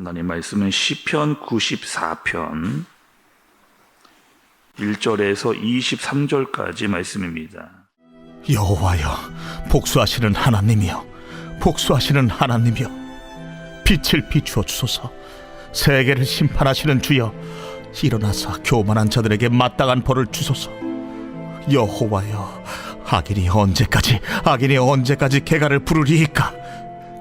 하나님 말씀은 시편 94편 1절에서 23절까지 말씀입니다. 여호와여, 복수하시는 하나님이여, 복수하시는 하나님이여, 빛을 비추어 주소서. 세계를 심판하시는 주여, 일어나사 교만한 자들에게 마땅한 벌을 주소서. 여호와여, 악인이 언제까지 개가를 부르리이까?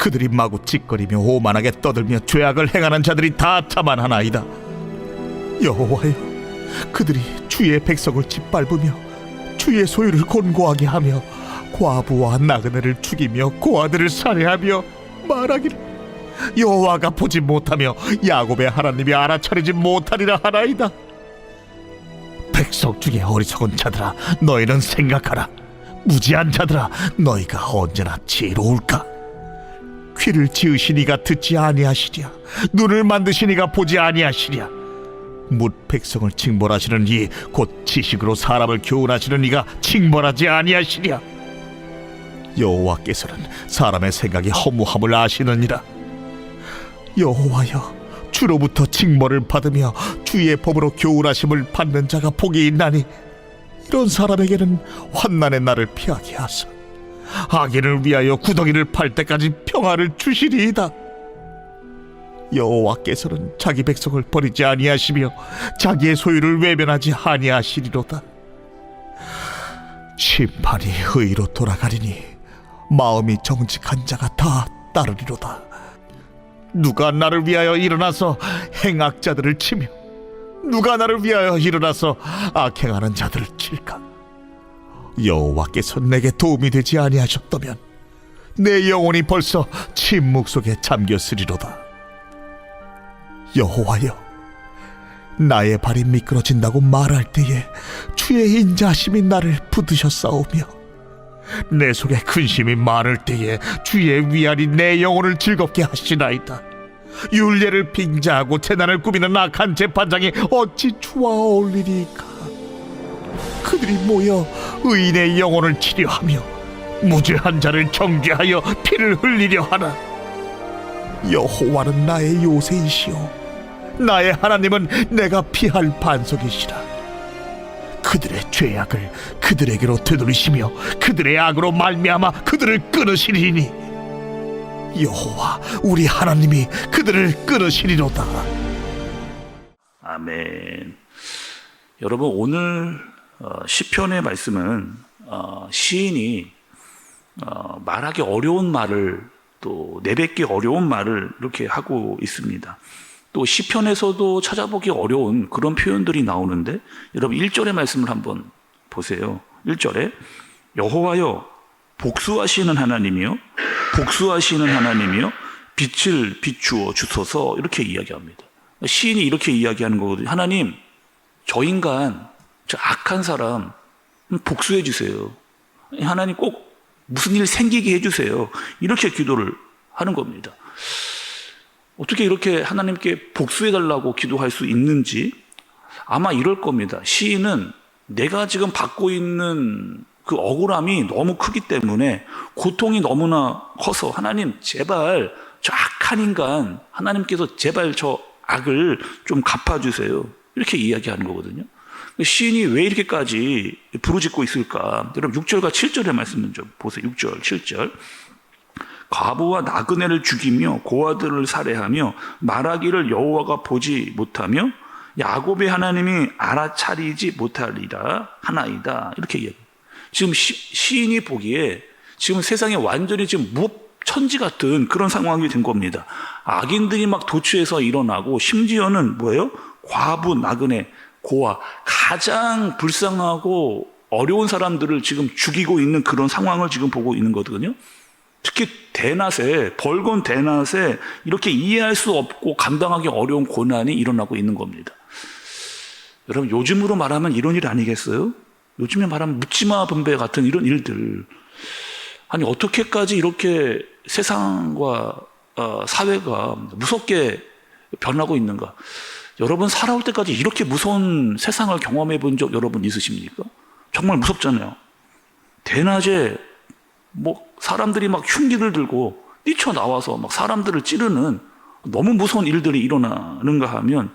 그들이 마구 찌꺼리며 오만하게 떠들며 죄악을 행하는 자들이 다 자만하나이다. 여호와여, 그들이 주의 백성을 짓밟으며 주의 소유를 곤고하게 하며 과부와 나그네를 죽이며 고아들을 살해하며 말하기를 여호와가 보지 못하며 야곱의 하나님이 알아차리지 못하리라 하나이다. 백성 중에 어리석은 자들아, 너희는 생각하라. 무지한 자들아, 너희가 언제나 지혜로울까? 귀를 지으시니가 듣지 아니하시랴, 눈을 만드시니가 보지 아니하시랴. 뭇 백성을 징벌하시는 이 곧 지식으로 사람을 교훈하시는 이가 징벌하지 아니하시랴. 여호와께서는 사람의 생각이 허무함을 아시느니라. 여호와여, 주로부터 징벌을 받으며 주의 법으로 교훈하심을 받는 자가 복이 있나니 이런 사람에게는 환난의 날을 피하게 하사 악인을 위하여 구덩이를 팔 때까지 평화를 주시리이다. 여호와께서는 자기 백성을 버리지 아니하시며 자기의 소유를 외면하지 아니하시리로다. 심판이 의로 돌아가리니 마음이 정직한 자가 다 따르리로다. 누가 나를 위하여 일어나서 행악자들을 치며 누가 나를 위하여 일어나서 악행하는 자들을 칠까? 여호와께서 내게 도움이 되지 아니하셨다면 내 영혼이 벌써 침묵 속에 잠겼으리로다. 여호와여, 나의 발이 미끄러진다고 말할 때에 주의 인자하심이 나를 붙드셨사오며 내 속에 근심이 많을 때에 주의 위안이 내 영혼을 즐겁게 하시나이다. 율례를 빙자하고 재난을 꾸미는 악한 재판장이 어찌 주와 어울리리까? 그들이 모여 의인의 영혼을 치려하며 무죄한 자를 정죄하여 피를 흘리려 하나. 여호와는 나의 요새이시오, 나의 하나님은 내가 피할 반석이시라. 그들의 죄악을 그들에게로 되돌리시며 그들의 악으로 말미암아 그들을 끊으시리니 여호와 우리 하나님이 그들을 끊으시리로다. 아멘. 여러분, 오늘 시편의 말씀은 시인이 말하기 어려운 말을, 또 내뱉기 어려운 말을 이렇게 하고 있습니다. 또 시편에서도 찾아보기 어려운 그런 표현들이 나오는데, 여러분 1절의 말씀을 한번 보세요. 1절에 여호와여, 복수하시는 하나님이요, 복수하시는 하나님이요, 빛을 비추어 주소서, 이렇게 이야기합니다. 시인이 이렇게 이야기하는 거거든요. 하나님, 저 인간, 저 악한 사람 복수해 주세요. 하나님 꼭 무슨 일 생기게 해주세요. 이렇게 기도를 하는 겁니다. 어떻게 이렇게 하나님께 복수해달라고 기도할 수 있는지 아마 이럴 겁니다. 시인은 내가 지금 받고 있는 그 억울함이 너무 크기 때문에, 고통이 너무나 커서 하나님 제발 저 악한 인간, 하나님께서 제발 저 악을 좀 갚아주세요, 이렇게 이야기하는 거거든요. 시인이 왜 이렇게까지 부르짖고 있을까? 여러분 6절과 7절의 말씀을 좀 보세요. 6절, 7절. 과부와 나그네를 죽이며 고아들을 살해하며 말하기를 여호와가 보지 못하며 야곱의 하나님이 알아차리지 못하리라 하나이다, 이렇게 이야기해요. 지금 시인이 보기에 지금 세상에 완전히 지금 무천지 같은 그런 상황이 된 겁니다. 악인들이 막 도취해서 일어나고, 심지어는 뭐예요? 과부, 나그네, 고아, 가장 불쌍하고 어려운 사람들을 지금 죽이고 있는 그런 상황을 지금 보고 있는 거거든요. 특히 대낮에, 벌건 대낮에 이렇게 이해할 수 없고 감당하기 어려운 고난이 일어나고 있는 겁니다. 여러분, 요즘으로 말하면 이런 일 아니겠어요? 요즘에 말하면 묻지마 분배 같은 이런 일들. 아니, 어떻게까지 이렇게 세상과 사회가 무섭게 변하고 있는가? 여러분, 살아올 때까지 이렇게 무서운 세상을 경험해 본 적 여러분 있으십니까? 정말 무섭잖아요. 대낮에 사람들이 막 흉기를 들고 뛰쳐나와서 막 사람들을 찌르는 너무 무서운 일들이 일어나는가 하면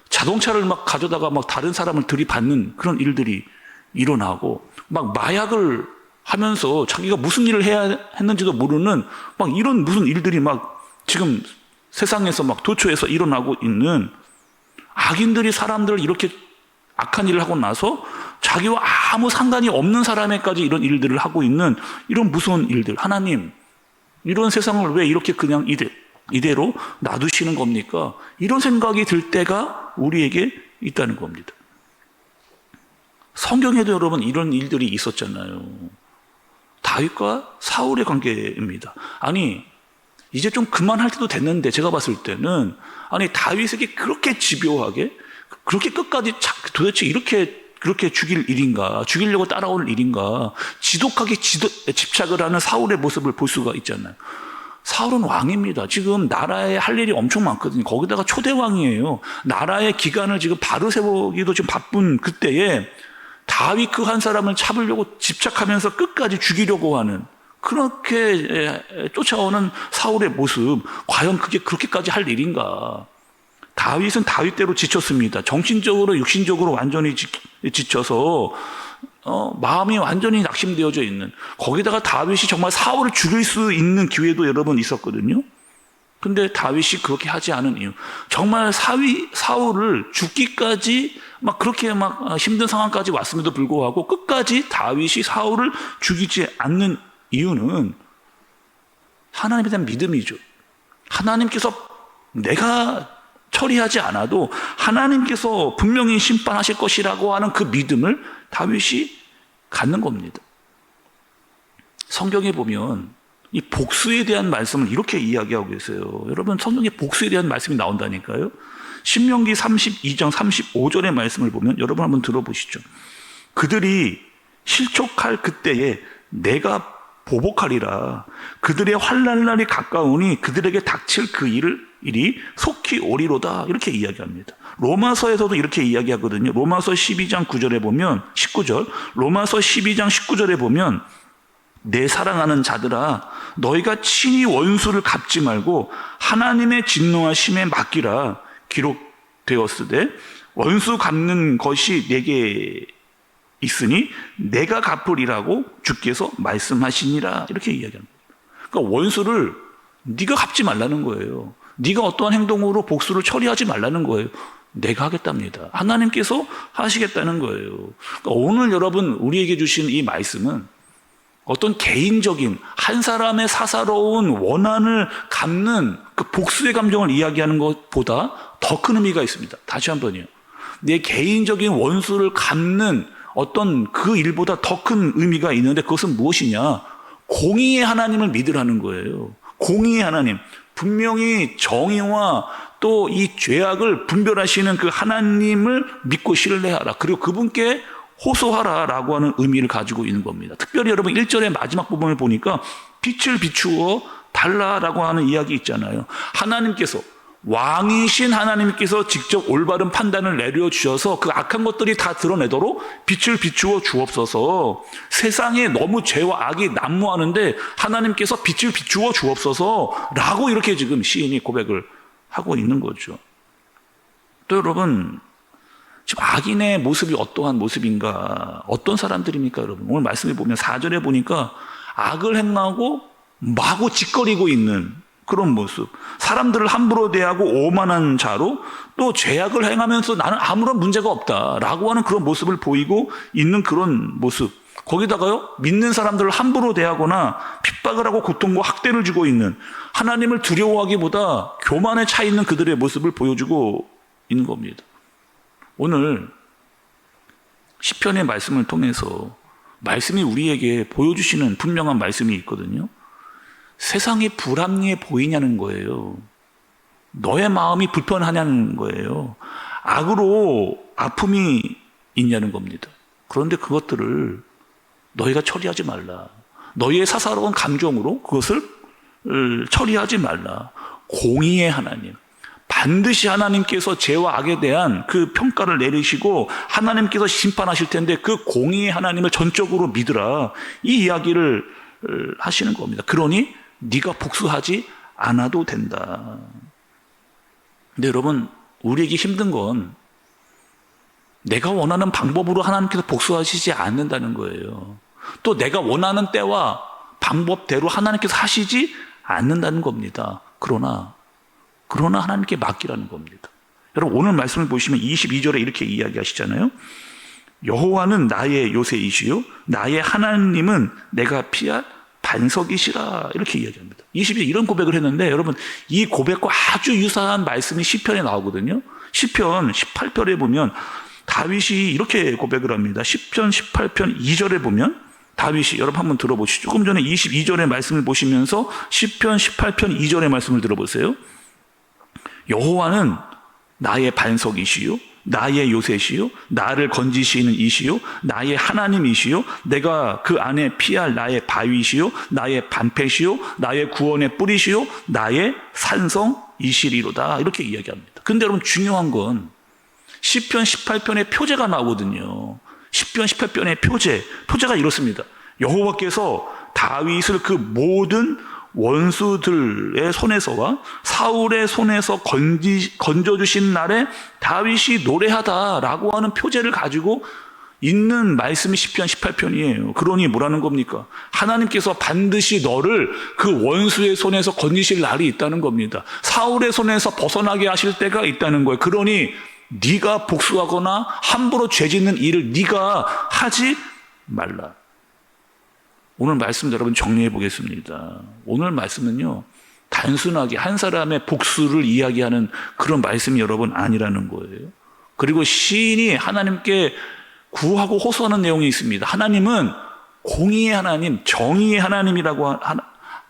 자동차를 막 가져다가 막 다른 사람을 들이받는 그런 일들이 일어나고 막 마약을 하면서 자기가 무슨 일을 해야 했는지도 모르는 막 이런 무슨 일들이 막 지금 세상에서 막 도처에서 일어나고 있는 악인들이 사람들을 이렇게 악한 일을 하고 나서 자기와 아무 상관이 없는 사람에까지 이런 일들을 하고 있는 이런 무서운 일들. 하나님, 이런 세상을 왜 이렇게 그냥 이대로 놔두시는 겁니까? 이런 생각이 들 때가 우리에게 있다는 겁니다. 성경에도 여러분 이런 일들이 있었잖아요. 다윗과 사울의 관계입니다. 아니, 이제 좀 그만할 때도 됐는데 제가 봤을 때는 아니 다윗에게 그렇게 집요하게 그렇게 끝까지 도대체 그렇게 죽일 일인가, 죽이려고 따라올 일인가, 지독하게 집착을 하는 사울의 모습을 볼 수가 있잖아요. 사울은 왕입니다. 지금 나라에 할 일이 엄청 많거든요. 거기다가 초대왕이에요. 나라의 기관을 지금 바로 세우기도 지금 바쁜 그때에 다윗 그 한 사람을 잡으려고 집착하면서 끝까지 죽이려고 하는 그렇게 쫓아오는 사울의 모습, 과연 그게 그렇게까지 할 일인가? 다윗은 다윗대로 지쳤습니다. 정신적으로 육신적으로 완전히 지쳐서 마음이 완전히 낙심되어져 있는, 거기다가 다윗이 정말 사울을 죽일 수 있는 기회도 여러 번 있었거든요. 근데 다윗이 그렇게 하지 않은 이유, 정말 사울을 죽기까지 막 그렇게 막 힘든 상황까지 왔음에도 불구하고 끝까지 다윗이 사울을 죽이지 않는 이유는 하나님에 대한 믿음이죠. 하나님께서 내가 처리하지 않아도 하나님께서 분명히 심판하실 것이라고 하는 그 믿음을 다윗이 갖는 겁니다. 성경에 보면 이 복수에 대한 말씀을 이렇게 이야기하고 계세요. 여러분, 성경에 복수에 대한 말씀이 나온다니까요. 신명기 32장 35절의 말씀을 보면 여러분 한번 들어보시죠. 그들이 실족할 그때에 내가 보복하리라. 그들의 환난 날이 가까우니 그들에게 닥칠 그 일이 속히 오리로다. 이렇게 이야기합니다. 로마서에서도 이렇게 이야기하거든요. 로마서 12장 9절에 보면 19절, 로마서 12장 19절에 보면 내 사랑하는 자들아, 너희가 친히 원수를 갚지 말고 하나님의 진노하심에 맡기라. 기록되었으되 원수 갚는 것이 내게 있으니 내가 갚으리라고 주께서 말씀하시니라. 이렇게 이야기합니다. 그러니까 원수를 네가 갚지 말라는 거예요. 네가 어떠한 행동으로 복수를 처리하지 말라는 거예요. 내가 하겠답니다. 하나님께서 하시겠다는 거예요. 그러니까 오늘 여러분 우리에게 주신 이 말씀은 어떤 개인적인 한 사람의 사사로운 원한을 갚는 그 복수의 감정을 이야기하는 것보다 더 큰 의미가 있습니다. 다시 한번요. 내 개인적인 원수를 갚는 어떤 그 일보다 더 큰 의미가 있는데 그것은 무엇이냐? 공의의 하나님을 믿으라는 거예요. 공의의 하나님. 분명히 정의와 또 이 죄악을 분별하시는 그 하나님을 믿고 신뢰하라. 그리고 그분께 호소하라라고 하는 의미를 가지고 있는 겁니다. 특별히 여러분 1절의 마지막 부분을 보니까 빛을 비추어 달라라고 하는 이야기 있잖아요. 하나님께서, 왕이신 하나님께서 직접 올바른 판단을 내려주셔서 그 악한 것들이 다 드러내도록 빛을 비추어 주옵소서. 세상에 너무 죄와 악이 난무하는데 하나님께서 빛을 비추어 주옵소서 라고 이렇게 지금 시인이 고백을 하고 있는 거죠. 또 여러분, 지금 악인의 모습이 어떠한 모습인가, 어떤 사람들입니까 여러분? 오늘 말씀해 보면 4절에 보니까 악을 행하고 마구 짓거리고 있는 그런 모습, 사람들을 함부로 대하고 오만한 자로 또 죄악을 행하면서 나는 아무런 문제가 없다라고 하는 그런 모습을 보이고 있는 그런 모습, 거기다가요 믿는 사람들을 함부로 대하거나 핍박을 하고 고통과 학대를 주고 있는, 하나님을 두려워하기보다 교만에 차 있는 그들의 모습을 보여주고 있는 겁니다. 오늘 시편의 말씀을 통해서 말씀이 우리에게 보여주시는 분명한 말씀이 있거든요. 세상이 불합리해 보이냐는 거예요. 너의 마음이 불편하냐는 거예요. 악으로 아픔이 있냐는 겁니다. 그런데 그것들을 너희가 처리하지 말라. 너희의 사사로운 감정으로 그것을 처리하지 말라. 공의의 하나님, 반드시 하나님께서 죄와 악에 대한 그 평가를 내리시고 하나님께서 심판하실 텐데 그 공의의 하나님을 전적으로 믿으라. 이 이야기를 하시는 겁니다. 그러니 네가 복수하지 않아도 된다. 근데 여러분, 우리에게 힘든 건 내가 원하는 방법으로 하나님께서 복수하시지 않는다는 거예요. 또 내가 원하는 때와 방법대로 하나님께서 하시지 않는다는 겁니다. 그러나 하나님께 맡기라는 겁니다. 여러분, 오늘 말씀을 보시면 22절에 이렇게 이야기하시잖아요. 여호와는 나의 요새이시요 나의 하나님은 내가 피할 반석이시라, 이렇게 이야기합니다. 22절 이런 고백을 했는데, 여러분, 이 고백과 아주 유사한 말씀이 시편에 나오거든요. 시편 18편에 보면 다윗이 이렇게 고백을 합니다. 시편 18편 2절에 보면 다윗이, 여러분 한번 들어보시죠. 조금 전에 22절의 말씀을 보시면서 시편 18편 2절의 말씀을 들어보세요. 여호와는 나의 반석이시요 나의 요새시요 나를 건지시는 이시요 나의 하나님이시요 내가 그 안에 피할 나의 바위시요 나의 반패시요 나의 구원의 뿌리시요 나의 산성이시리로다, 이렇게 이야기합니다. 근데 여러분, 중요한 건 시편 18편의 표제가 나오거든요. 시편 18편의 표제가 이렇습니다. 여호와께서 다윗을 그 모든 원수들의 손에서와 사울의 손에서 건져주신 날에 다윗이 노래하다라고 하는 표제를 가지고 있는 말씀이 시편 18편이에요. 그러니 뭐라는 겁니까? 하나님께서 반드시 너를 그 원수의 손에서 건지실 날이 있다는 겁니다. 사울의 손에서 벗어나게 하실 때가 있다는 거예요. 그러니 네가 복수하거나 함부로 죄짓는 일을 네가 하지 말라. 오늘 말씀 여러분 정리해 보겠습니다. 오늘 말씀은요, 단순하게 한 사람의 복수를 이야기하는 그런 말씀이 여러분 아니라는 거예요. 그리고 시인이 하나님께 구하고 호소하는 내용이 있습니다. 하나님은 공의의 하나님, 정의의 하나님이라고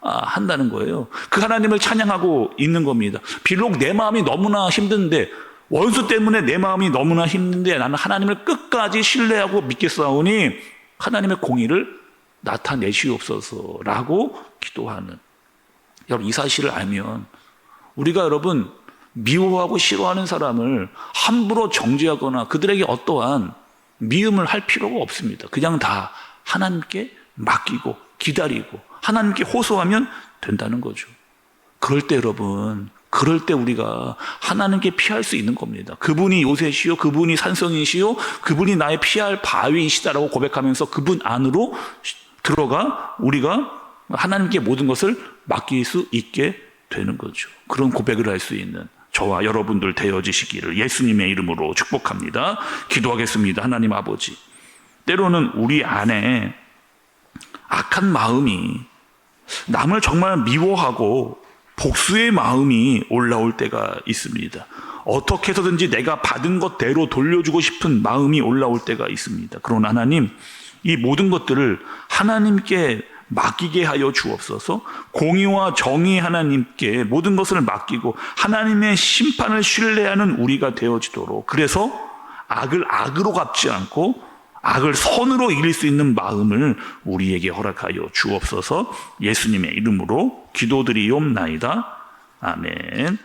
한다는 거예요. 그 하나님을 찬양하고 있는 겁니다. 비록 내 마음이 너무나 힘든데, 원수 때문에 내 마음이 너무나 힘든데 나는 하나님을 끝까지 신뢰하고 믿겠사오니 하나님의 공의를 나타내시옵소서라고 기도하는, 여러분, 이 사실을 알면 우리가 여러분 미워하고 싫어하는 사람을 함부로 정죄하거나 그들에게 어떠한 미움을 할 필요가 없습니다. 그냥 다 하나님께 맡기고 기다리고 하나님께 호소하면 된다는 거죠. 그럴 때 여러분, 우리가 하나님께 피할 수 있는 겁니다. 그분이 요새시요 그분이 산성이시요 그분이 나의 피할 바위이시다라고 고백하면서 그분 안으로 들어가 우리가 하나님께 모든 것을 맡길 수 있게 되는 거죠. 그런 고백을 할 수 있는 저와 여러분들 되어지시기를 예수님의 이름으로 축복합니다. 기도하겠습니다. 하나님 아버지, 때로는 우리 안에 악한 마음이, 남을 정말 미워하고 복수의 마음이 올라올 때가 있습니다. 어떻게 해서든지 내가 받은 것대로 돌려주고 싶은 마음이 올라올 때가 있습니다. 그러나 하나님, 이 모든 것들을 하나님께 맡기게 하여 주옵소서. 공의와 정의 하나님께 모든 것을 맡기고 하나님의 심판을 신뢰하는 우리가 되어지도록, 그래서 악을 악으로 갚지 않고 악을 선으로 이길 수 있는 마음을 우리에게 허락하여 주옵소서. 예수님의 이름으로 기도드리옵나이다. 아멘.